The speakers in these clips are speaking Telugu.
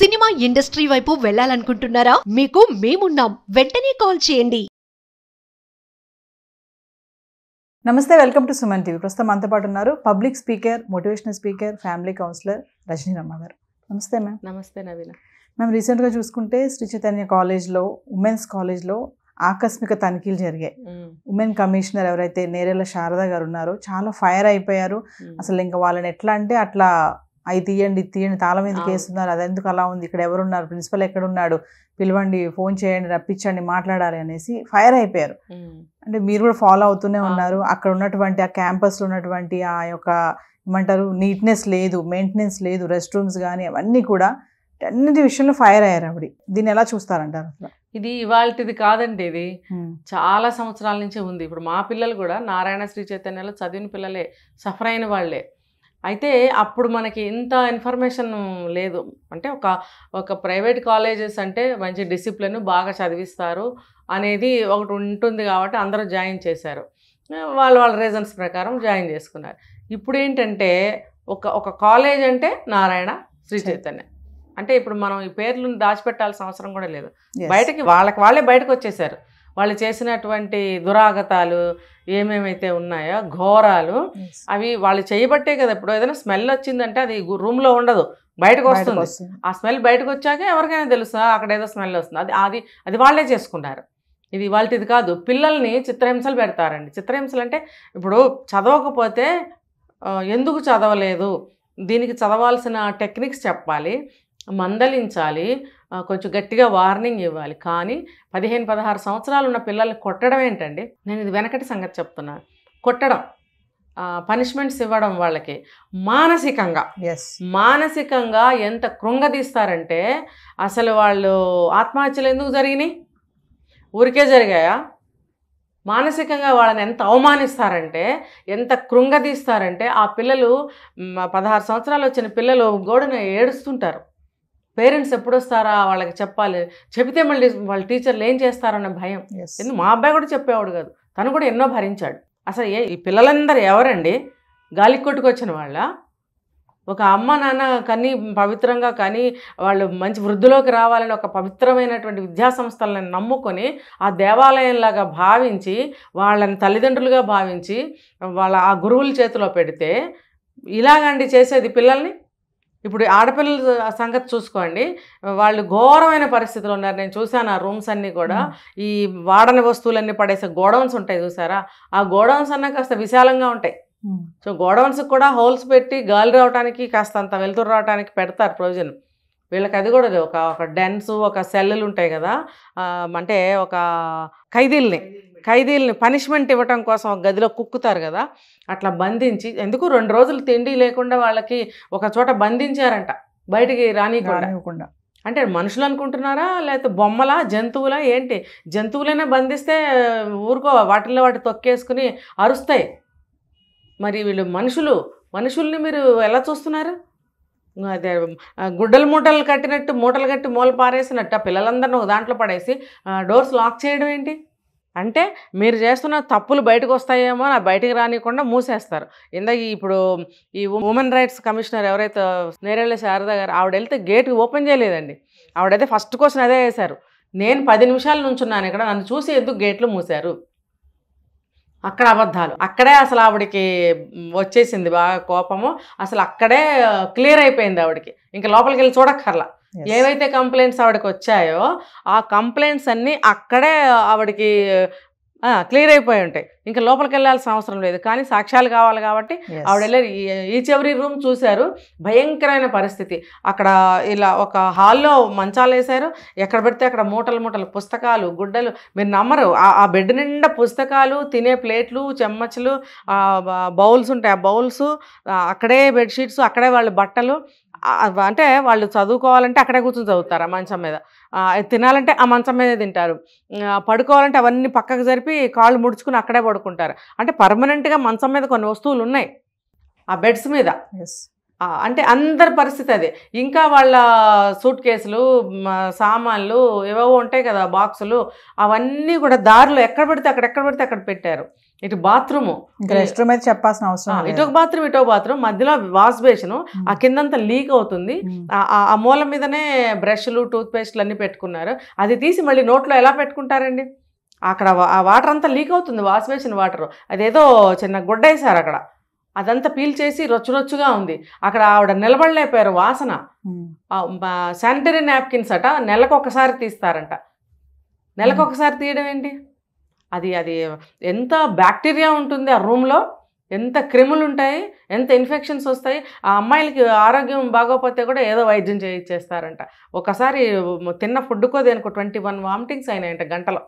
సినిమా ఇండస్ట్రీ వైపు వెళ్ళాలనుకుంటున్నారా? మీకు మేమున్నాం. వెంటనే కాల్ చేయండి. నమస్తే, వెల్కమ్ టు సుమన్ టీవీ. ప్రస్తుతం మనతో పాటు ఉన్నారు public speaker, motivational speaker, family counsellor Rajani Ramma garu. నమస్తే మ్యామ్. నమస్తే నవీన. మ్యామ్, రీసెంట్గా చూసుకుంటే శ్రీ చైతన్య కాలేజ్లో, ఉమెన్స్ కాలేజ్లో ఆకస్మిక తనిఖీలు జరిగాయి. ఉమెన్ కమిషనర్ ఎవరైతే నేరేళ్ల శారద గారు ఉన్నారో చాలా ఫైర్ అయిపోయారు. అసలు ఇంకా వాళ్ళని ఎట్లా అంటే అట్లా అవి తీయండి తాళం ఎందుకు వేస్తున్నారు, అదెందుకు అలా ఉంది, ఇక్కడ ఎవరున్నారు, ప్రిన్సిపల్ ఎక్కడున్నాడు, పిలవండి, ఫోన్ చేయండి, రప్పించండి, మాట్లాడాలి అనేసి ఫైర్ అయిపోయారు. అంటే మీరు కూడా ఫాలో అవుతూనే ఉన్నారు. అక్కడ ఉన్నటువంటి ఆ క్యాంపస్లో ఉన్నటువంటి ఆ యొక్క ఏమంటారు నీట్నెస్ లేదు, మెయింటెనెన్స్ లేదు, రెస్ట్ రూమ్స్ కానీ అవన్నీ కూడా అన్నిటి విషయంలో ఫైర్ అయ్యారు. ఆవిడ దీన్ని ఎలా చూస్తారంటారు? అసలు ఇది ఇవాళది కాదండి, ఇది చాలా సంవత్సరాల నుంచే ఉంది. ఇప్పుడు మా పిల్లలు కూడా నారాయణ శ్రీ చైతన్యలో చదివిన పిల్లలే, సఫర్ అయిన వాళ్ళే. అయితే అప్పుడు మనకి ఇంత ఇన్ఫర్మేషన్ లేదు. అంటే ఒక ప్రైవేట్ కాలేజెస్ అంటే మంచి డిసిప్లిన్, బాగా చదివిస్తారు అనేది ఒకటి ఉంటుంది కాబట్టి అందరూ జాయిన్ చేశారు. వాళ్ళ రీజన్స్ ప్రకారం జాయిన్ చేసుకున్నారు. ఇప్పుడు ఏంటంటే ఒక కాలేజ్ అంటే నారాయణ శ్రీ చైతన్య అంటే ఇప్పుడు మనం ఈ పేర్లను దాచిపెట్టాల్సిన అవసరం కూడా లేదు. బయటకి వాళ్ళే బయటకు వచ్చేసారు. వాళ్ళు చేసినటువంటి దురాగతాలు ఏమేమైతే ఉన్నాయో, ఘోరాలు, అవి వాళ్ళు చేయబట్టే కదా. ఇప్పుడు ఏదైనా స్మెల్ వచ్చిందంటే అది రూమ్లో ఉండదు, బయటకు వస్తుంది. ఆ స్మెల్ బయటకు వచ్చాక ఎవరికైనా తెలుసా అక్కడ ఏదో స్మెల్ వస్తుంది. అది వాళ్ళే చేసుకున్నారు. ఇది వాళ్ళది కాదు. పిల్లల్ని చిత్రహింసలు పెడతారండి. చిత్రహింసలు అంటే ఇప్పుడు చదవకపోతే ఎందుకు చదవలేదు, దీనికి చదవాల్సిన టెక్నిక్స్ చెప్పాలి, మందలించాలి, కొంచెం గట్టిగా వార్నింగ్ ఇవ్వాలి. కానీ 15-16 సంవత్సరాలు ఉన్న పిల్లల్ని కొట్టడం ఏంటండి? నేను ఇది వెనకటి సంగతి చెప్తున్నాను. కొట్టడం, పనిష్మెంట్స్ ఇవ్వడం వాళ్ళకి మానసికంగా ఎంత కృంగదీస్తారంటే, అసలు వాళ్ళు ఆత్మహత్యలు ఎందుకు జరిగినాయి? ఊరికే జరిగాయా? మానసికంగా వాళ్ళని ఎంత అవమానిస్తారంటే, ఎంత కృంగదీస్తారంటే, ఆ పిల్లలు 16 సంవత్సరాలు వచ్చిన పిల్లలు గోడను ఏడుస్తుంటారు. పేరెంట్స్ ఎప్పుడు వస్తారా వాళ్ళకి చెప్పాలి, చెబితే మళ్ళీ వాళ్ళ టీచర్లు ఏం చేస్తారన్న భయం. ఎందుకు మా అబ్బాయి కూడా చెప్పేవాడు కాదు, తను కూడా ఎన్నో భరించాడు. అసలు ఈ పిల్లలందరూ ఎవరండి? గాలి కొట్టుకొచ్చిన వాళ్ళ? ఒక అమ్మ నాన్న కని పవిత్రంగా కానీ వాళ్ళు మంచి వృద్ధిలోకి రావాలని ఒక పవిత్రమైనటువంటి విద్యాసంస్థలను నమ్ముకొని ఆ దేవాలయంలాగా భావించి వాళ్ళని తల్లిదండ్రులుగా భావించి వాళ్ళ ఆ గురువుల చేతిలో పెడితే ఇలాగండి చేసేది పిల్లల్ని. ఇప్పుడు ఆడపిల్లల సంగతి చూసుకోండి, వాళ్ళు ఘోరమైన పరిస్థితులు ఉన్నారు. నేను చూశాను ఆ రూమ్స్ అన్నీ కూడా, ఈ వాడని వస్తువులన్నీ పడేసే గోడౌన్స్ ఉంటాయి చూసారా, ఆ గోడౌన్స్ అన్నా కాస్త విశాలంగా ఉంటాయి. సో గోడౌన్స్కి కూడా హోల్స్ పెట్టి గాలి రావడానికి, కాస్త అంత వెలుతురు రావడానికి పెడతారు ప్రొవిజన్. వీళ్ళకి అది కూడా లేదు. ఒక డెన్స్, ఒక సెల్లులు ఉంటాయి కదా, అంటే ఒక ఖైదీల్ని పనిష్మెంట్ ఇవ్వటం కోసం ఒక గదిలో కుక్కుతారు కదా, అట్లా బంధించి, ఎందుకు 2 రోజులు తిండి లేకుండా వాళ్ళకి ఒక చోట బంధించారంట, బయటికి రానివ్వకుండా. అంటే మనుషులు అనుకుంటున్నారా, లేకపోతే బొమ్మలా, జంతువులా ఏంటి? జంతువులైనా బంధిస్తే ఊరుకో, వాటిల్లో వాటి తొక్కేసుకుని అరుస్తాయి. మరి వీళ్ళు మనుషుల్ని మీరు ఎలా చూస్తున్నారు? అదే గుడ్డలు మూటలు కట్టినట్టు, మూటలు కట్టి మూల పారేసినట్టు ఆ పిల్లలందరినీ ఒక దాంట్లో పడేసి డోర్స్ లాక్ చేయడం ఏంటి? అంటే మీరు చేస్తున్న తప్పులు బయటకు వస్తాయేమో అని బయటకు రానియకుండా మూసేస్తారు. ఇప్పుడు ఈ ఉమెన్ రైట్స్ కమిషనర్ ఎవరైతే నేరేళ్ల శారద గారు, ఆవిడ వెళ్తే గేట్ ఓపెన్ చేయలేదండి. ఆవిడైతే ఫస్ట్ క్వశ్చన్ అదే వేశారు, నేను 10 నిమిషాల నుంచున్నాను ఇక్కడ, నన్ను చూసి ఎందుకు గేట్లు మూశారు? అక్కడ అబద్ధాలు. అక్కడే అసలు ఆవిడకి వచ్చేసింది బాగా కోపము. అసలు అక్కడే క్లియర్ అయిపోయింది ఆవిడకి, ఇంకా లోపలికి వెళ్ళి చూడక్కర్లా. ఏవైతే కంప్లైంట్స్ ఆవిడకి వచ్చాయో ఆ కంప్లైంట్స్ అన్నీ అక్కడే ఆవిడకి క్లియర్ అయిపోయి ఉంటాయి. ఇంకా లోపలికి వెళ్ళాల్సిన అవసరం లేదు. కానీ సాక్ష్యాలు కావాలి కాబట్టి ఆవిడ వెళ్ళారు. ఈచ్ ఎవరీ రూమ్ చూశారు. భయంకరమైన పరిస్థితి. అక్కడ ఇలా ఒక హాల్లో మంచాలు వేశారు, ఎక్కడ పెడితే అక్కడ మూటలు పుస్తకాలు, గుడ్డలు. మీరు నమ్మరు, ఆ బెడ్ నిండా పుస్తకాలు, తినే ప్లేట్లు, చెమ్మచ్చులు, బౌల్స్ ఉంటాయి, ఆ బౌల్స్ అక్కడే, బెడ్షీట్స్ అక్కడే, వాళ్ళ బట్టలు. అంటే వాళ్ళు చదువుకోవాలంటే అక్కడే కూర్చొని చదువుతారు ఆ మంచం మీద, తినాలంటే ఆ మంచం మీదే తింటారు, పడుకోవాలంటే అవన్నీ పక్కకు జరిపి కాళ్ళు ముడుచుకుని అక్కడే పడుకుంటారు. అంటే పర్మనెంట్గా మంచం మీద కొన్ని వస్తువులు ఉన్నాయి ఆ బెడ్స్ మీద. అంటే అందరి పరిస్థితి అదే. ఇంకా వాళ్ళ సూట్ కేసులు, సామాన్లు ఏవేవో ఉంటాయి కదా, బాక్సులు, అవన్నీ కూడా దారిలో ఎక్కడ పడితే అక్కడ పెట్టారు. ఇటు బాత్రూము, రెస్ట్ రూమ్ అయితే చెప్పాల్సిన అవసరం, ఇటో బాత్రూమ్, మధ్యలో వాష్ బేసిన్, ఆ కిందంతా లీక్ అవుతుంది. ఆ మూల మీదనే బ్రష్లు, టూత్ పేస్ట్లు అన్నీ పెట్టుకున్నారు. అది తీసి మళ్ళీ నోట్లో ఎలా పెట్టుకుంటారండి? అక్కడ ఆ వాటర్ అంతా లీక్ అవుతుంది, వాష్ బేసిన్ వాటర్. అదేదో చిన్న గుడ్డ వేసారు అక్కడ, అదంతా పీల్చేసి రొచ్చురొచ్చుగా ఉంది. అక్కడ ఆవిడ నిలబడలేపారు, వాసన. శానిటరీ నాప్కిన్స్ అట నెలకొకసారి తీస్తారంట. నెలకొకసారి తీయడం ఏంటి? అది ఎంత బ్యాక్టీరియా ఉంటుంది ఆ రూమ్లో, ఎంత క్రిములు ఉంటాయి, ఎంత ఇన్ఫెక్షన్స్ వస్తాయి. ఆ అమ్మాయిలకి ఆరోగ్యం బాగోపోతే కూడా ఏదో వైద్యం చేయిచ్చేస్తారంట. ఒకసారి తిన్న ఫుడ్కో దేనికో 21 వామిటింగ్స్ అయినాయంట గంటలో.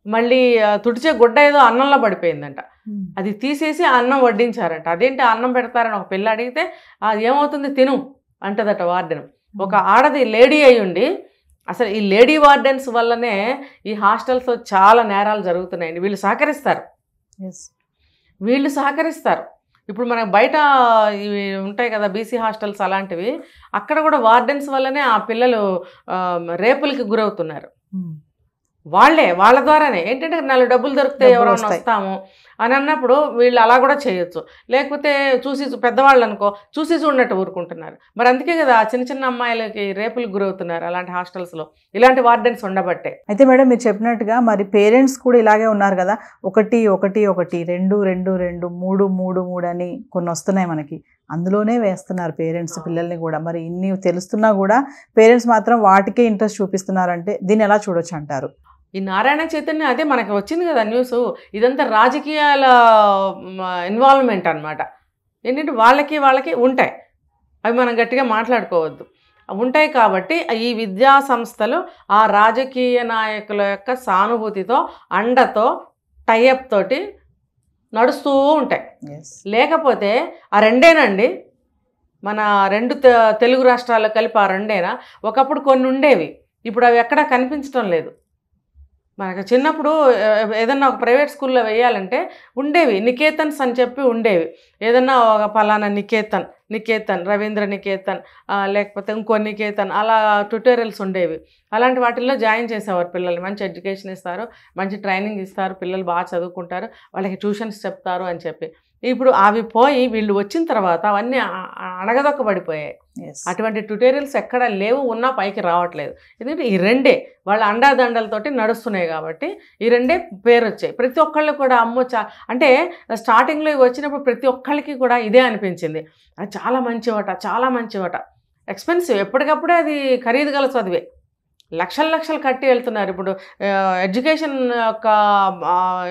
మళ్ళీ తుడిచే గుడ్డ ఏదో అన్నంలో పడిపోయిందంట, అది తీసేసి అన్నం వడ్డించారంట. అదేంటి అన్నం పెడతారని ఒక పిల్ల అడిగితే అది ఏమవుతుంది తిను అంటదట వార్డెన్. ఒక ఆడది లేడీ అయ్యుండి, అసలు ఈ లేడీ వార్డెన్స్ వల్లనే ఈ హాస్టల్స్లో చాలా నేరాలు జరుగుతున్నాయండి. వీళ్ళు సహకరిస్తారు. ఇప్పుడు మనకు బయట ఇవి ఉంటాయి కదా బీసీ హాస్టల్స్ అలాంటివి, అక్కడ కూడా వార్డెన్స్ వల్లనే ఆ పిల్లలు రేపులకి గురవుతున్నారు. వాళ్ళ ద్వారానే ఏంటంటే 4 డబ్బులు దొరికితే ఎవరైనా వస్తాము అని అన్నప్పుడు వీళ్ళు అలా కూడా చేయొచ్చు. లేకపోతే పెద్దవాళ్ళు అనుకో చూసి చూడనట్టు ఊరుకుంటున్నారు. మరి అందుకే కదా చిన్న అమ్మాయిలకి రేపులకు గురవుతున్నారు అలాంటి హాస్టల్స్లో, ఇలాంటి వార్డెన్స్ ఉండబట్టే. అయితే మేడం మీరు చెప్పినట్టుగా మరి పేరెంట్స్ కూడా ఇలాగే ఉన్నారు కదా, 1 1 1 2 2 2 3 3 3 అని కొన్ని వస్తున్నాయి మనకి, అందులోనే వేస్తున్నారు పేరెంట్స్ పిల్లల్ని కూడా. మరి ఇన్ని తెలుస్తున్నా కూడా పేరెంట్స్ మాత్రం వాటికే ఇంట్రెస్ట్ చూపిస్తున్నారంటే దీన్ని ఎలా చూడొచ్చు అంటారు? ఈ నారాయణ చైతన్య అదే మనకి వచ్చింది కదా న్యూస్, ఇదంతా రాజకీయాల ఇన్వాల్వ్మెంట్ అనమాట. ఏంటంటే వాళ్ళకి ఉంటాయి, అవి మనం గట్టిగా మాట్లాడుకోవద్దు, ఉంటాయి. కాబట్టి ఈ విద్యా సంస్థలు ఆ రాజకీయ నాయకుల యొక్క సానుభూతితో, అండతో, టైఅప్ తోటి నడుస్తూ ఉంటాయి. లేకపోతే ఆ రెండేనండి, మన 2 తెలుగు రాష్ట్రాల్లో కలిపి ఆ రెండేనా? ఒకప్పుడు కొన్ని ఉండేవి, ఇప్పుడు అవి ఎక్కడా కనిపించడం లేదు. మనకు చిన్నప్పుడు ఏదన్నా ఒక ప్రైవేట్ స్కూల్లో వేయాలంటే ఉండేవి, నికేతన్స్ అని చెప్పి ఉండేవి. ఏదన్నా ఒక పలానా నికేతన్, రవీంద్ర నికేతన్, లేకపోతే ఇంకో నికేతన్, అలా ట్యుటోరియల్స్ ఉండేవి. అలాంటి వాటిల్లో జాయిన్ చేసేవారు పిల్లల్ని. మంచి ఎడ్యుకేషన్ ఇస్తారు, మంచి ట్రైనింగ్ ఇస్తారు, పిల్లలు బాగా చదువుకుంటారు, వాళ్ళకి ట్యూషన్స్ చెప్తారు అని చెప్పి. ఇప్పుడు అవి పోయి వీళ్ళు వచ్చిన తర్వాత అవన్నీ అణగదొక్కబడిపోయాయి. అటువంటి ట్యుటోరియల్స్ ఎక్కడ లేవు, ఉన్నా పైకి రావట్లేదు. ఎందుకంటే ఈ రెండే వాళ్ళ అండాదండలతోటి నడుస్తున్నాయి కాబట్టి ఈ రెండే పేరు వచ్చాయి. ప్రతి ఒక్కళ్ళు కూడా అంటే స్టార్టింగ్లో ఇవి వచ్చినప్పుడు ప్రతి ఒక్కళ్ళకి కూడా ఇదే అనిపించింది, అది చాలా మంచివట. ఎక్స్పెన్సివ్, ఎప్పటికప్పుడే అది ఖరీదు గల చదివే, లక్షలు కట్టి వెళ్తున్నారు. ఇప్పుడు ఎడ్యుకేషన్ యొక్క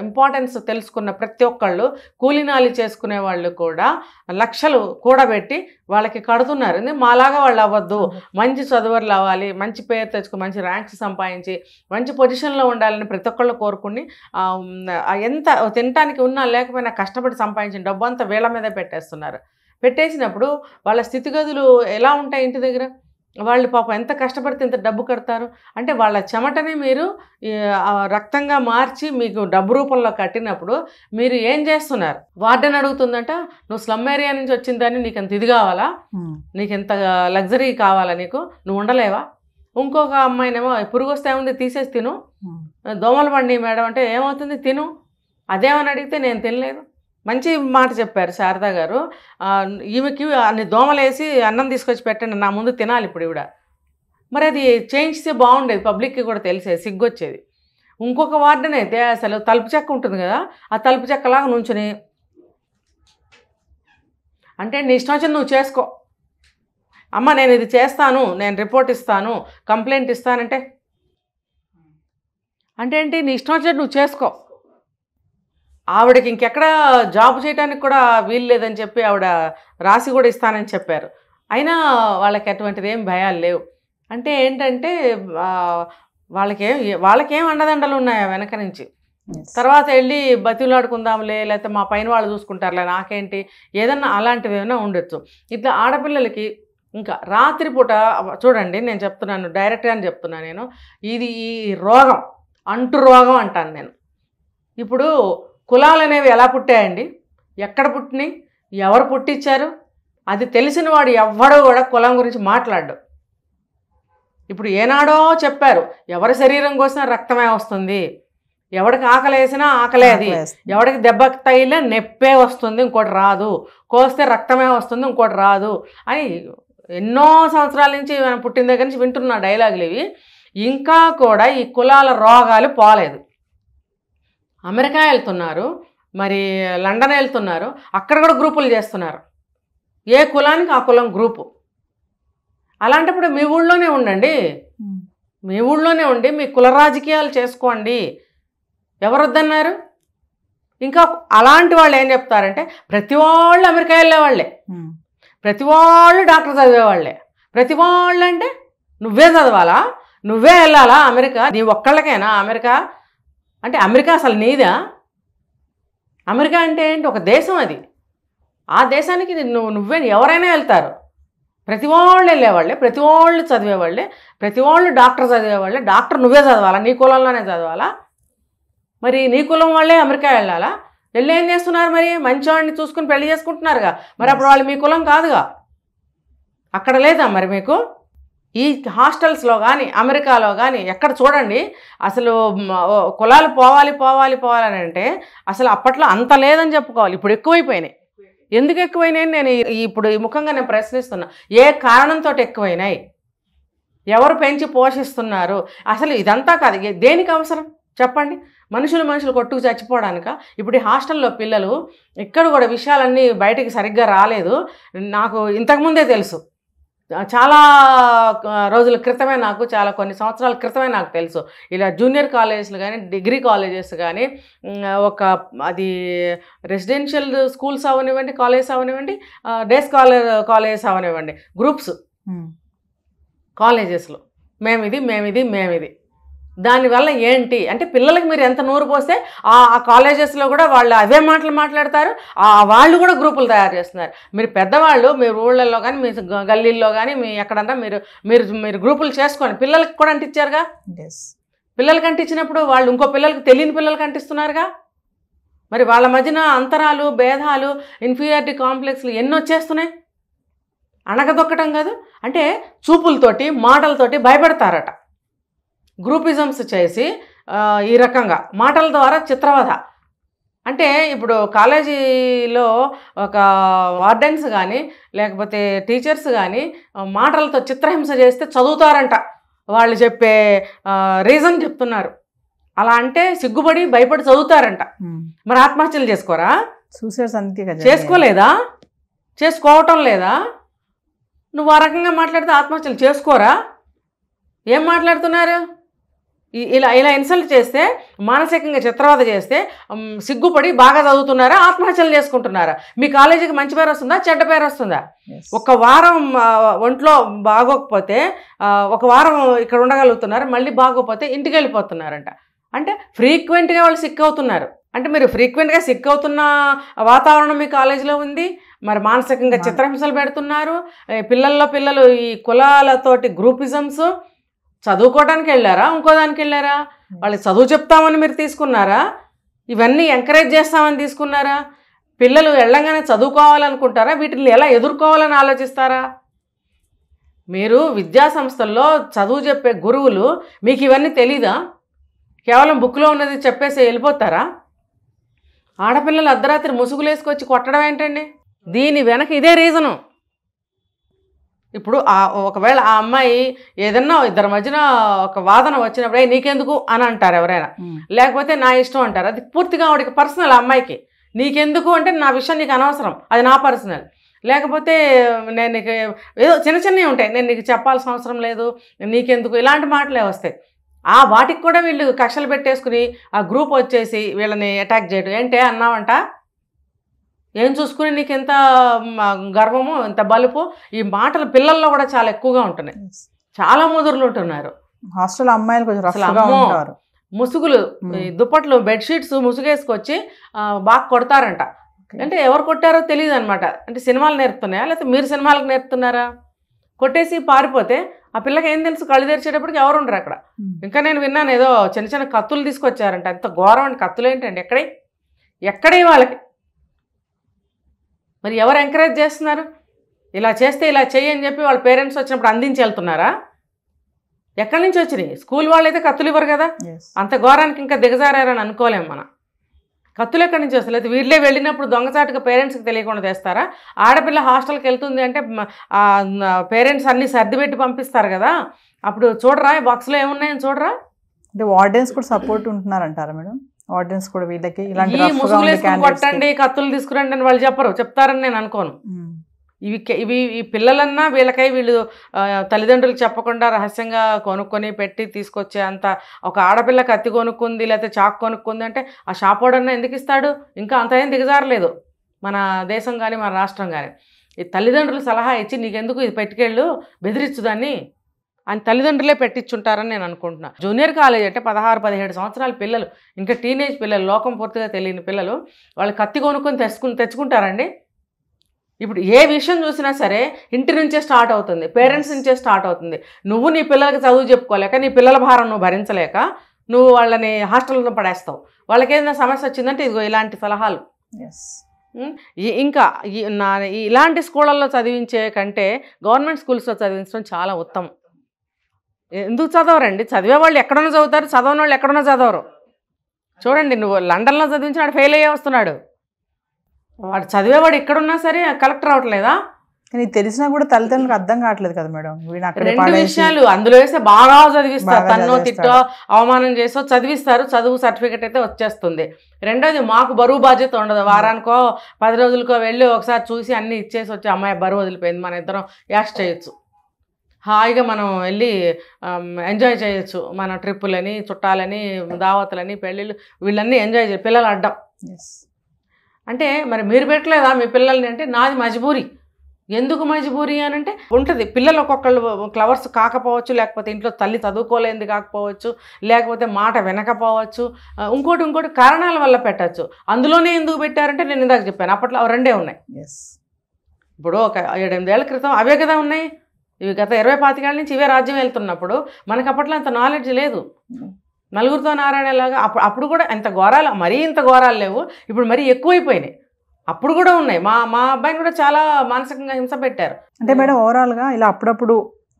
ఇంపార్టెన్స్ తెలుసుకున్న ప్రతి ఒక్కళ్ళు, కూలీనాలి చేసుకునే వాళ్ళు కూడా లక్షలు కూడబెట్టి వాళ్ళకి కడుతున్నారు. మాలాగా వాళ్ళు అవ్వద్దు, మంచి చదువులు అవ్వాలి, మంచి పేరు తెచ్చుకుని మంచి ర్యాంక్స్ సంపాదించి మంచి పొజిషన్లో ఉండాలని ప్రతి ఒక్కళ్ళు కోరుకుని ఎంత తినటానికి ఉన్నా లేకపోయినా కష్టపడి సంపాదించిన డబ్బు అంతా వీళ్ళ మీదే పెట్టేసినప్పుడు వాళ్ళ స్థితిగతులు ఎలా ఉంటాయి? ఇంటి దగ్గర వాళ్ళు పాపం ఎంత కష్టపడితే ఇంత డబ్బు కడతారు అంటే, వాళ్ళ చెమటని మీరు రక్తంగా మార్చి మీకు డబ్బు రూపంలో కట్టినప్పుడు మీరు ఏం చేస్తున్నారు? వార్డెన్ అడుగుతుందంట, నువ్వు స్లమ్ ఏరియా నుంచి వచ్చిందని నీకు ఎంత ఇది కావాలా, నీకు ఎంత లగ్జరీ కావాలా, నువ్వు ఉండలేవా? ఇంకొక అమ్మాయినేమో పురుగు వస్తే ఏముంది తీసేసి తిను, దోమలు పండి మేడం అంటే ఏమవుతుంది తిను, అదేమని అడిగితే నేను తినలేదు. మంచి మాట చెప్పారు శారదా గారు, ఈమెకి అన్ని దోమలేసి అన్నం తీసుకొచ్చి పెట్టండి, నా ముందు తినాలి ఇప్పుడు ఈవిడ. మరి అది చేయించితే బాగుండేది, పబ్లిక్కి కూడా తెలిసేది, సిగ్గొచ్చేది. ఇంకొక వార్డెన్ అయితే అసలు తలుపు చెక్క ఉంటుంది కదా, ఆ తలుపు చెక్కలాగా నుంచుని అంటే నీ ఇష్టం వచ్చింది నువ్వు చేసుకో, అమ్మ నేను ఇది చేస్తాను, నేను రిపోర్ట్ ఇస్తాను, కంప్లైంట్ ఇస్తానంటే అంటే ఏంటి? నీ ఇష్టం వచ్చినట్టు నువ్వు చేసుకో. ఆవిడకి ఇంకెక్కడ జాబ్ చేయడానికి కూడా వీలు లేదని చెప్పి ఆవిడ రాసి కూడా ఇస్తానని చెప్పారు. అయినా వాళ్ళకి అటువంటిది ఏం భయాలు లేవు. అంటే ఏంటంటే వాళ్ళకేం అండదండలు ఉన్నాయా వెనక నుంచి, తర్వాత వెళ్ళి బతిలాడుకుందాంలే, లేకపోతే మా పైన వాళ్ళు చూసుకుంటారులే, నాకేంటి, ఏదన్నా అలాంటివి ఏమైనా ఉండొచ్చు. ఇట్లా ఆడపిల్లలకి ఇంకా రాత్రిపూట చూడండి, నేను చెప్తున్నాను డైరెక్ట్గానే చెప్తున్నాను నేను, ఇది ఈ రోగం అంటు రోగం అంటాను నేను. ఇప్పుడు కులాలు అనేవి ఎలా పుట్టాయండి? ఎక్కడ పుట్టినాయి? ఎవరు పుట్టించారు? అది తెలిసిన వాడు ఎవ్వడో కూడా కులం గురించి మాట్లాడు. ఇప్పుడు ఏనాడో చెప్పారు, ఎవరి శరీరం కోసినా రక్తమే వస్తుంది, ఎవడికి ఆకలి వేసినా ఆకలే అది, ఎవడికి దెబ్బ తగిలినా నెప్పే వస్తుంది ఇంకోటి రాదు, కోస్తే రక్తమే వస్తుంది ఇంకోటి రాదు అని ఎన్నో సంవత్సరాల నుంచి మనం పుట్టిన దగ్గర నుంచి వింటున్న డైలాగులు ఇవి. ఇంకా కూడా ఈ కులాల రోగాలు పోలేదు. అమెరికా వెళ్తున్నారు, మరి లండన్ వెళ్తున్నారు, అక్కడ కూడా గ్రూపులు చేస్తున్నారు, ఏ కులానికి ఆ కులం గ్రూపు. అలాంటప్పుడు మీ ఊళ్ళోనే ఉండండి, మీ ఊళ్ళోనే ఉండి మీ కుల రాజకీయాలు చేసుకోండి, ఎవరొద్దన్నారు? ఇంకా అలాంటి వాళ్ళు ఏం చెప్తారంటే ప్రతి వాళ్ళు అమెరికా వెళ్ళేవాళ్ళే, ప్రతి వాళ్ళు డాక్టర్ చదివేవాళ్ళే, ప్రతి వాళ్ళు అంటే నువ్వే చదవాలా, నువ్వే వెళ్ళాలా అమెరికా, నీ ఒక్కళ్ళకేనా అమెరికా అంటే? అమెరికా అసలు నీదా? అమెరికా అంటే ఏంటి? ఒక దేశం అది. ఆ దేశానికి నువ్వే, ఎవరైనా వెళ్తారు, ప్రతి వాళ్ళు వెళ్ళేవాళ్ళే, ప్రతి వాళ్ళు చదివేవాళ్ళే, ప్రతి వాళ్ళు డాక్టర్ చదివేవాళ్ళే. డాక్టర్ నువ్వే చదవాలా, నీ కులంలోనే చదవాలా? మరి నీ కులం వాళ్ళే అమెరికా వెళ్ళాలా? వెళ్ళి ఏం చేస్తున్నారు? మరి మంచివాడిని చూసుకుని పెళ్లి చేసుకుంటున్నారుగా, మరి అప్పుడు వాళ్ళు మీ కులం కాదుగా, అక్కడ లేదా మరి మీకు? ఈ హాస్టల్స్లో కానీ అమెరికాలో కానీ ఎక్కడ చూడండి అసలు కులాలు పోవాలి పోవాలి పోవాలని అంటే అసలు అప్పట్లో అంత లేదని చెప్పుకోవాలి, ఇప్పుడు ఎక్కువైపోయినాయి. ఎందుకు ఎక్కువైనాయి నేను ఇప్పుడు ఈ ముఖంగా నేను ప్రశ్నిస్తున్నా. ఏ కారణంతో ఎక్కువైనాయి? ఎవరు పెంచి పోషిస్తున్నారు? అసలు ఇదంతా కాదు, దేనికి అవసరం చెప్పండి? మనుషులు కొట్టుకు చచ్చిపోవడానిక? ఇప్పుడు ఈ హాస్టల్లో పిల్లలు ఇక్కడ కూడా విషయాలన్నీ బయటికి సరిగ్గా రాలేదు. నాకు ఇంతకుముందే తెలుసు, చాలా రోజుల క్రితమే, కొన్ని సంవత్సరాల క్రితమే నాకు తెలుసు. ఇలా జూనియర్ కాలేజెస్లు కానీ డిగ్రీ కాలేజెస్ కానీ అది రెసిడెన్షియల్ స్కూల్స్ అవనివ్వండి, కాలేజెస్ అవనివ్వండి, డే స్కాలర్ కాలేజెస్ అవనివ్వండి, గ్రూప్స్ కాలేజెస్లో మేమిది దానివల్ల ఏంటి అంటే పిల్లలకి మీరు ఎంత నూరు పోస్తే ఆ కాలేజెస్లో కూడా వాళ్ళు అవే మాటలు మాట్లాడతారు, వాళ్ళు కూడా గ్రూపులు తయారు చేస్తున్నారు. మీరు పెద్దవాళ్ళు మీ ఊళ్ళల్లో కానీ మీ గల్లీల్లో కానీ మీ ఎక్కడన్నా మీరు గ్రూపులు చేసుకోండి. పిల్లలకి కూడా అంటించారుగా, పిల్లలకి అంటించినప్పుడు వాళ్ళు ఇంకో పిల్లలకి తెలియని పిల్లలకి అంటిస్తున్నారుగా. మరి వాళ్ళ మధ్యన అంతరాలు, భేదాలు, ఇన్ఫీరియారిటీ కాంప్లెక్స్లు ఎన్ని వచ్చేస్తున్నాయి. అణగదొక్కటం కాదు అంటే చూపులతోటి మాటలతోటి భయపెడతారట, గ్రూపిజమ్స్ చేసి ఈ రకంగా మాటల ద్వారా చిత్రవధ. అంటే ఇప్పుడు కాలేజీలో ఒక వార్డెన్స్ కానీ లేకపోతే టీచర్స్ కానీ మాటలతో చిత్రహింస చేస్తే చదువుతారంట, వాళ్ళు చెప్పే రీజన్ చెప్తున్నారు. అలా అంటే సిగ్గుపడి భయపడి చదువుతారంట. మరి ఆత్మహత్యలు చేసుకోరా? చేసుకోలేదా? చేసుకోవటం లేదా? నువ్వు ఆ రకంగా మాట్లాడితే ఆత్మహత్యలు చేసుకోరా? ఏం మాట్లాడుతున్నారు? ఇలా ఇన్సల్ట్ చేస్తే, మానసికంగా చిత్రవధ చేస్తే సిగ్గుపడి బాగా చదువుతున్నారా, ఆత్మహత్యలు చేసుకుంటున్నారా? మీ కాలేజీకి మంచి పేరు వస్తుందా, చెడ్డ పేరు వస్తుందా? ఒక వారం ఒంట్లో బాగోకపోతే ఒక వారం ఇక్కడ ఉండగలుగుతున్నారు, మళ్ళీ బాగోకపోతే ఇంటికి వెళ్ళిపోతున్నారంట. అంటే ఫ్రీక్వెంట్గా వాళ్ళు సిక్ అవుతున్నారు. అంటే మీరు ఫ్రీక్వెంట్గా సిక్ అవుతున్న వాతావరణం మీ కాలేజీలో ఉంది, మరి మానసికంగా చిత్రహింసలు పెడుతున్నారు. పిల్లలు ఈ కులాలతోటి గ్రూపిజమ్స్. చదువుకోవడానికి వెళ్ళారా, ఇంకో దానికి వెళ్ళారా? వాళ్ళకి చదువు చెప్తామని మీరు తీసుకున్నారా? ఇవన్నీ ఎంకరేజ్ చేస్తామని తీసుకున్నారా? పిల్లలు వెళ్ళంగానే చదువుకోవాలనుకుంటారా? వీటిని ఎలా ఎదుర్కోవాలని ఆలోచిస్తారా? మీరు విద్యా సంస్థల్లో చదువు చెప్పే గురువులు మీకు ఇవన్నీ తెలీదా? కేవలం బుక్లో ఉన్నది చెప్పేసి వెళ్ళిపోతారా? ఆడపిల్లలు అర్ధరాత్రి ముసుగులు వేసుకొచ్చి కొట్టడం ఏంటండి? దీని వెనక ఇదే రీజను. ఇప్పుడు ఒకవేళ ఆ అమ్మాయి ఏదన్నా ఇద్దరి మధ్యన ఒక వాదన వచ్చినప్పుడు నీకెందుకు అని అంటారు ఎవరైనా, లేకపోతే నా ఇష్టం అంటారు. అది పూర్తిగా ఆవిడకి పర్సనల్. అమ్మాయికి నీకెందుకు అంటే నా విషయం నీకు అనవసరం, అది నా పర్సనల్. లేకపోతే నేను నీకు ఏదో చిన్నవి ఉంటాయి, నేను నీకు చెప్పాల్సిన అవసరం లేదు, నీకెందుకు, ఇలాంటి మాటలే వస్తాయి. వాటికి కూడా వీళ్ళు కక్షలు పెట్టేసుకుని ఆ గ్రూప్ వచ్చేసి వీళ్ళని అటాక్ చేయడం. ఏంటే అన్నావంట, ఏం చూసుకుని నీకు ఎంత గర్వము, ఎంత బలుపు. ఈ మాటలు పిల్లల్లో కూడా చాలా ఎక్కువగా ఉంటున్నాయి. చాలా ముదురులు ఉంటున్నారు హాస్టల్ అమ్మాయిలు. ముసుగులు, దుప్పట్లు, బెడ్షీట్స్ ముసుగేసుకొచ్చి బాగా కొడతారంట. అంటే ఎవరు కొట్టారో తెలియదు అనమాట. అంటే సినిమాలు నేర్పుతున్నాయా లేకపోతే మీరు సినిమాలకు నేర్పుతున్నారా? కొట్టేసి పారిపోతే ఆ పిల్లకి ఏం తెలుసు? కళ్ళు తెరిచేటప్పటికి ఎవరు ఉండరు అక్కడ. ఇంకా నేను విన్నాను ఏదో చిన్న కత్తులు తీసుకొచ్చారంట. అంత ఘోరం అండి. కత్తులు ఏంటండి? ఎక్కడే వాళ్ళకి. మరి ఎవరు ఎంకరేజ్ చేస్తున్నారు? ఇలా చేస్తే ఇలా చెయ్యి అని చెప్పి వాళ్ళ పేరెంట్స్ వచ్చినప్పుడు అందించి వెళ్తున్నారా? ఎక్కడి నుంచి వచ్చినాయి? స్కూల్ వాళ్ళైతే కత్తులు ఇవ్వరు కదా, అంత ఘోరానికి ఇంకా దిగజారని అనుకోలేము మనం. కత్తులు ఎక్కడి నుంచి వస్తారు? అయితే వీళ్ళే వెళ్ళినప్పుడు దొంగచాటుగా పేరెంట్స్కి తెలియకుండా తెస్తారా? ఆడపిల్ల హాస్టల్కి వెళ్తుంది అంటే పేరెంట్స్ అన్నీ సర్దిపెట్టి పంపిస్తారు కదా, అప్పుడు చూడరా బాక్స్లో ఏమున్నాయని చూడరా? అంటే వార్డెన్స్ కూడా సపోర్ట్ ఉంటున్నారంటారా మేడం? వార్డెన్స్ కూడా వీళ్ళకి ఇలాంటి కొట్టండి కత్తులు తీసుకురండి అని వాళ్ళు చెప్తారని నేను అనుకోను. ఇవి ఈ పిల్లలన్నా వీళ్ళకై వీళ్ళు తల్లిదండ్రులు చెప్పకుండా రహస్యంగా కొనుక్కొని పెట్టి తీసుకొచ్చే అంత, ఒక ఆడపిల్ల కత్తి కొనుక్కుంది లేకపోతే చాకు కొనుక్కుంది అంటే ఆ షాపోడన్నా ఎందుకు ఇస్తాడు? ఇంకా అంత ఏం దిగజారలేదు మన దేశం కానీ మన రాష్ట్రం కానీ. ఈ తల్లిదండ్రులు సలహా ఇచ్చి నీకెందుకు ఇది పెట్టుకెళ్ళు బెదిరించుదాన్ని అని తల్లిదండ్రులే పెట్టించుంటారని నేను అనుకుంటున్నా. జూనియర్ కాలేజ్ అంటే 16-17 సంవత్సరాల పిల్లలు, ఇంకా టీనేజ్ పిల్లలు, లోకం పూర్తిగా తెలియని పిల్లలు, వాళ్ళు కత్తి కొనుక్కొని తెచ్చుకుంటారండి? ఇప్పుడు ఏ విషయం చూసినా సరే ఇంటి నుంచే స్టార్ట్ అవుతుంది, పేరెంట్స్ నుంచే స్టార్ట్ అవుతుంది. నువ్వు నీ పిల్లలకి చదువు చెప్పుకోలేక, నీ పిల్లల భారం నువ్వు భరించలేక నువ్వు వాళ్ళని హాస్టల్లో పడేస్తావు. వాళ్ళకి ఏదైనా సమస్య వచ్చిందంటే ఇదిగో ఇలాంటి సలహాలు. ఇంకా ఇలాంటి స్కూళ్ళల్లో చదివించే కంటే గవర్నమెంట్ స్కూల్స్లో చదివించడం చాలా ఉత్తమం. ఎందుకు చదవరండి? చదివే వాళ్ళు ఎక్కడన్నా చదువుతారు, చదవని వాళ్ళు ఎక్కడన్నా చదవరు. చూడండి, నువ్వు లండన్లో చదివించి వాడు ఫెయిల్ అయ్యే వస్తున్నాడు, వాడు చదివేవాడు ఎక్కడున్నా సరే కలెక్టర్ అవట్లేదా? కానీ తెలిసినా కూడా తల్లిదండ్రులకు అర్థం కావట్లేదు కదా మేడం. రెండు విషయాలు అందులో వేస్తే బాగా చదివిస్తారు, తన్నో తిట్టో అవమానం చేసో చదివిస్తారు, చదువు సర్టిఫికెట్ అయితే వచ్చేస్తుంది. రెండోది మాకు బరువు బాధ్యత ఉండదు, వారానికో 10 రోజులకో వెళ్ళి ఒకసారి చూసి అన్నీ ఇచ్చేసి వచ్చి అమ్మాయి బరువు వదిలిపోయింది, మన ఇద్దరం యాష్ చేయొచ్చు, హాయిగా మనం వెళ్ళి ఎంజాయ్ చేయొచ్చు. మన ట్రిప్పులని, చుట్టాలని, దావతులని, పెళ్ళిళ్ళు వీళ్ళన్నీ ఎంజాయ్ చేయాలి. పిల్లలు అడ్డం అంటే మరి మీరు పెట్టలేదా మీ పిల్లల్ని అంటే నాది మజబూరి. ఎందుకు మజబూరి అని అంటే ఉంటుంది, పిల్లలు ఒక్కొక్కళ్ళు క్లవర్స్ కాకపోవచ్చు, లేకపోతే ఇంట్లో తల్లి చదువుకోలేంది కాకపోవచ్చు, లేకపోతే మాట వినకపోవచ్చు, ఇంకోటి కారణాల వల్ల పెట్టచ్చు. అందులోనే ఎందుకు పెట్టారంటే నేను ఇందాక చెప్పాను, అప్పట్లో 2 ఉన్నాయి. ఇప్పుడు ఒక 7-8 ఏళ్ల క్రితం అవే కదా ఉన్నాయి. ఇవి గత 20-25 ఏళ్ళ నుంచి ఇవే రాజ్యం వెళ్తున్నప్పుడు మనకు అప్పట్లో అంత నాలెడ్జ్ లేదు. నలుగురితో నారాయణలాగా అప్పుడు కూడా ఎంత ఘోరాలు, మరీ ఇంత ఘోరాలు లేవు, ఇప్పుడు మరీ ఎక్కువైపోయినాయి. అప్పుడు కూడా ఉన్నాయి. మా అబ్బాయిని కూడా చాలా మానసికంగా హింస పెట్టారు. అంటే మేడం ఓవరాల్గా ఇలా అప్పుడప్పుడు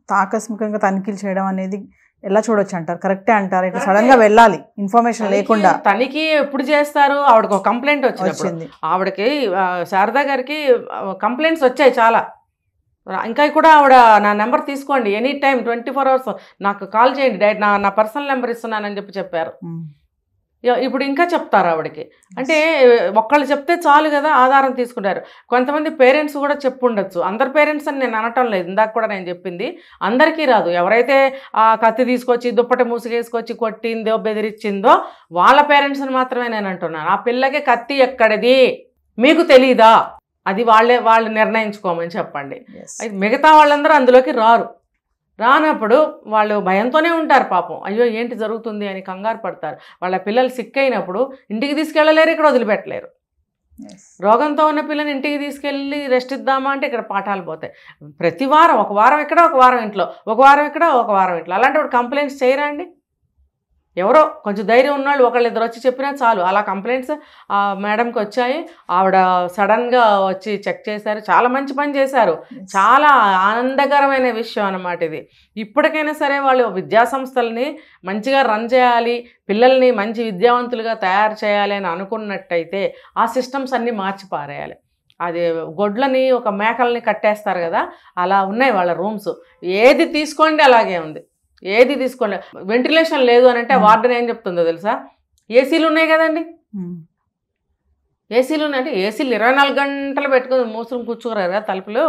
ఆకస్మికంగా తనిఖీలు చేయడం అనేది ఎలా చూడొచ్చు అంటారు? కరెక్టే అంటారు? ఇట్లా సడన్ గా వెళ్ళాలి ఇన్ఫర్మేషన్ లేకుండా. తనిఖీ ఎప్పుడు చేస్తారు? ఆవిడకి ఒక కంప్లైంట్ వచ్చింది, ఆవిడకి శారదా గారికి కంప్లైంట్స్ వచ్చాయి చాలా. ఇంకా కూడా ఆవిడ నా నెంబర్ తీసుకోండి, ఎనీ టైం 24 hours నాకు కాల్ చేయండి, డైరెక్ట్ నా పర్సనల్ నెంబర్ ఇస్తున్నానని చెప్పారు. ఇప్పుడు ఇంకా చెప్తారు ఆవిడకి. అంటే ఒక్కళ్ళు చెప్తే చాలు కదా, ఆధారం తీసుకుంటారు. కొంతమంది పేరెంట్స్ కూడా చెప్పుండొచ్చు, అందరు పేరెంట్స్ అని నేను అనటం లేదు, ఇందాక కూడా నేను చెప్పింది అందరికీ రాదు. ఎవరైతే ఆ కత్తి తీసుకొచ్చి దుప్పటి మూసుకేసుకొచ్చి కొట్టిందో బెదిరించిందో వాళ్ళ పేరెంట్స్ని మాత్రమే నేను అంటున్నాను. ఆ పిల్లకి కత్తి ఎక్కడిది మీకు తెలీదా? అది వాళ్ళు నిర్ణయించుకోమని చెప్పండి. అయితే మిగతా వాళ్ళందరూ అందులోకి రానప్పుడు వాళ్ళు భయంతోనే ఉంటారు పాపం. అయ్యో ఏంటి జరుగుతుంది అని కంగారు పడతారు. వాళ్ళ పిల్లలు సిక్ అయినప్పుడు ఇంటికి తీసుకెళ్ళలేరు, ఇక్కడ వదిలిపెట్టలేరు. రోగంతో ఉన్న పిల్లని ఇంటికి తీసుకెళ్ళి రెస్ట్ ఇద్దామా అంటే ఇక్కడ పాఠాలు పోతాయి. ప్రతి వారం, ఒక వారం ఇక్కడ, ఒక వారం ఇంట్లో, ఒక వారం ఇక్కడ, ఒక వారం ఇంట్లో. అలాంటి కంప్లైంట్స్ చేయరా అండి? ఎవరో కొంచెం ధైర్యం ఉన్నాళ్ళు ఒకళ్ళిద్దరు వచ్చి చెప్పినా చాలు. అలా కంప్లైంట్స్ మేడంకి వచ్చాయి. ఆవిడ సడన్గా వచ్చి చెక్ చేశారు, చాలా మంచి పని చేశారు. చాలా ఆనందకరమైన విషయం అన్నమాట ఇది. ఇప్పటికైనా సరే వాళ్ళు విద్యాసంస్థలని మంచిగా రన్ చేయాలి, పిల్లల్ని మంచి విద్యావంతులుగా తయారు చేయాలి అని అనుకున్నట్టయితే ఆ సిస్టమ్స్ అన్నీ మార్చి పారేయాలి. అది గొడ్లని ఒక మేకల్ని కట్టేస్తారు కదా, అలా ఉన్నాయి వాళ్ళ రూమ్స్. ఏది తీసుకోండి అలాగే ఉంది, ఏది తీసుకోండి. వెంటిలేషన్ లేదు అని అంటే వార్డెన్ ఏం చెప్తుందో తెలుసా? ఏసీలు ఉన్నాయి కదండి, ఏసీలు ఉన్నాయంటే ఏసీలు 24 గంటలు పెట్టుకుని మూసుకుని కూర్చోరారు కదా తలుపులు.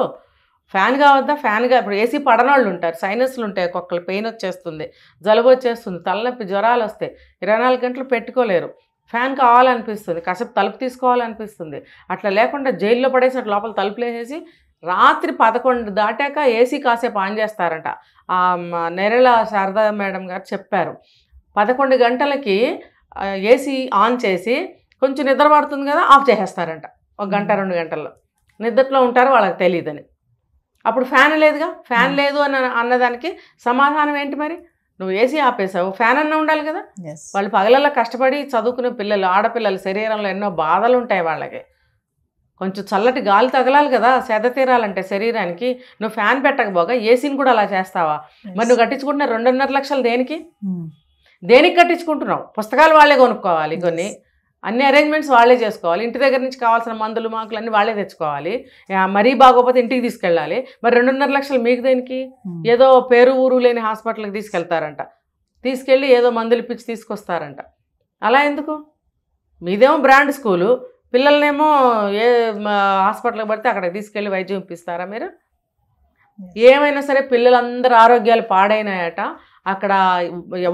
ఫ్యాన్ కావద్దా? ఫ్యాన్గా ఇప్పుడు ఏసీ పడనోళ్ళు ఉంటారు, సైనస్లు ఉంటాయి, ఒక్కొక్కరు పెయిన్ వచ్చేస్తుంది, జలుబు వచ్చేస్తుంది, తలనొప్పి, జ్వరాలు వస్తాయి, 24 గంటలు పెట్టుకోలేరు. ఫ్యాన్ కావాలనిపిస్తుంది, కాసేపు తలుపు తీసుకోవాలనిపిస్తుంది. అట్లా లేకుండా జైల్లో పడేసినట్టు లోపల తలుపులు వేసేసి రాత్రి 11 దాటాక ఏసీ కాసేపు ఆన్ చేస్తారంట. నెరళ శారదా మేడం గారు చెప్పారు. 11 గంటలకి ఏసీ ఆన్ చేసి కొంచెం నిద్ర పడుతుంది కదా ఆఫ్ చేసేస్తారంట. 1 గంట 2 గంటల్లో నిద్రలో ఉంటారు, వాళ్ళకి తెలియదని. అప్పుడు ఫ్యాన్ లేదుగా, ఫ్యాన్ లేదు అన్నదానికి సమాధానం ఏంటి మరి? నువ్వు ఏసీ ఆపేసావు, ఫ్యాన్ అన్న ఉండాలి కదా. వాళ్ళు పగలల్లో కష్టపడి చదువుకునే పిల్లలు, ఆడపిల్లలు, శరీరంలో ఎన్నో బాధలు ఉంటాయి వాళ్ళకి. కొంచెం చల్లటి గాలి తగలాలి కదా సేద తీరాలంటే శరీరానికి. నువ్వు ఫ్యాన్ పెట్టకపోగా ఏసీని కూడా అలా చేస్తావా? మరి నువ్వు కట్టించుకుంటున్న 2.5 లక్షలు దేనికి దేనికి కట్టించుకుంటున్నావు? పుస్తకాలు వాళ్ళే కొనుక్కోవాలి, కొన్ని అన్ని అరేంజ్మెంట్స్ వాళ్ళే చేసుకోవాలి, ఇంటి దగ్గర నుంచి కావాల్సిన మందులు మాకులు అన్నీ వాళ్ళే తెచ్చుకోవాలి, మరీ బాగోపోతే ఇంటికి తీసుకెళ్ళాలి. మరి 2.5 లక్షలు మీకు దేనికి? ఏదో పేరు ఊరు లేని హాస్పిటల్కి తీసుకెళ్తారంట, తీసుకెళ్ళి ఏదో మందులు ఇప్పించి తీసుకొస్తారంట. అలా ఎందుకు? మీదేమో బ్రాండ్ స్కూలు, పిల్లల్నేమో ఏ హాస్పిటల్కి పడితే అక్కడికి తీసుకెళ్ళి వైద్యం ఇప్పిస్తారా మీరు? ఏమైనా సరే పిల్లలందరూ ఆరోగ్యాలు పాడైనాయట. అక్కడ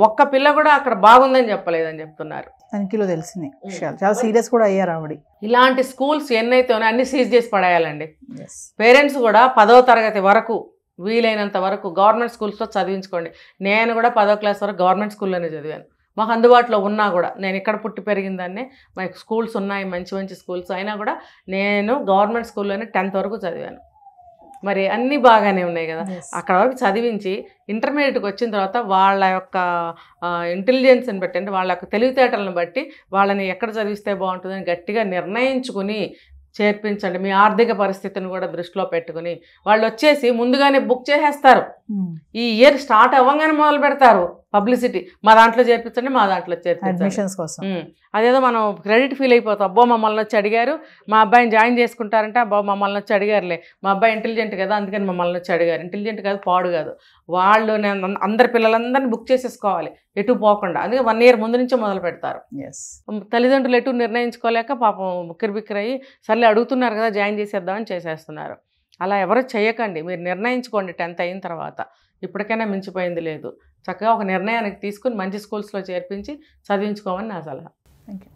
ఒక్క పిల్ల కూడా అక్కడ బాగుందని చెప్పలేదని చెప్తున్నారు. తనిఖీలో తెలిసింది విషయాలు, చాలా సీరియస్ కూడా అయ్యారు ఆవిడ. ఇలాంటి స్కూల్స్ ఎన్నైతే ఉన్నాయో అన్ని సీజ్ చేసి పడేయాలండి. పేరెంట్స్ కూడా 10వ తరగతి వరకు వీలైనంత వరకు గవర్నమెంట్ స్కూల్స్లో చదివించుకోండి. నేను కూడా 10వ క్లాస్ వరకు గవర్నమెంట్ స్కూల్లోనే చదివాను. మాకు అందుబాటులో ఉన్నా కూడా, నేను ఇక్కడ పుట్టి పెరిగిందాన్నే, మాకు స్కూల్స్ ఉన్నాయి మంచి మంచి స్కూల్స్, అయినా కూడా నేను గవర్నమెంట్ స్కూల్లోనే 10th వరకు చదివాను. మరి అన్నీ బాగానే ఉన్నాయి కదా. అక్కడ వరకు చదివించి ఇంటర్మీడియట్కి వచ్చిన తర్వాత వాళ్ళ యొక్క ఇంటెలిజెన్స్ని బట్టి, అంటే వాళ్ళ యొక్క తెలివితేటలను బట్టి వాళ్ళని ఎక్కడ చదివిస్తే బాగుంటుందని గట్టిగా నిర్ణయించుకుని చేర్పించండి. మీ ఆర్థిక పరిస్థితిని కూడా దృష్టిలో పెట్టుకుని. వాళ్ళు వచ్చేసి ముందుగానే బుక్ చేసేస్తారు, ఈ ఇయర్ స్టార్ట్ అవ్వగానే మొదలు పెడతారు పబ్లిసిటీ, మా దాంట్లో చేర్పించండి, మా దాంట్లో చేర్పించండి. అదేదో మనం క్రెడిట్ ఫీల్ అయిపోతాం, అబ్బో మమ్మల్ని వచ్చి అడిగారు, మా అబ్బాయిని జాయిన్ చేసుకుంటారంటే అబ్బో మమ్మల్ని వచ్చి అడిగారులే, మా అబ్బాయి ఇంటెలిజెంట్ కదా అందుకని మమ్మల్ని వచ్చి అడిగారు. ఇంటెలిజెంట్ కాదు, పాడు కాదు. వాళ్ళు అందరి పిల్లలందరినీ బుక్ చేసేసుకోవాలి ఎటు పోకుండా, అందుకే 1 year ముందు నుంచే మొదలు పెడతారు. తల్లిదండ్రులు ఎటు నిర్ణయించుకోలేక పాపం బిక్కిరయ్యి సర్లే అడుగుతున్నారు కదా జాయిన్ చేసేద్దామని చేసేస్తున్నారు. అలా ఎవరు చేయకండి, మీరు నిర్ణయించుకోండి 10th అయిన తర్వాత. ఇప్పటికైనా మించిపోయింది లేదు. చక్కగా ఒక నిర్ణయానికి తీసుకుని మంచి స్కూల్స్లో చేర్పించి చదివించుకోమని నా సలహా. Thank you.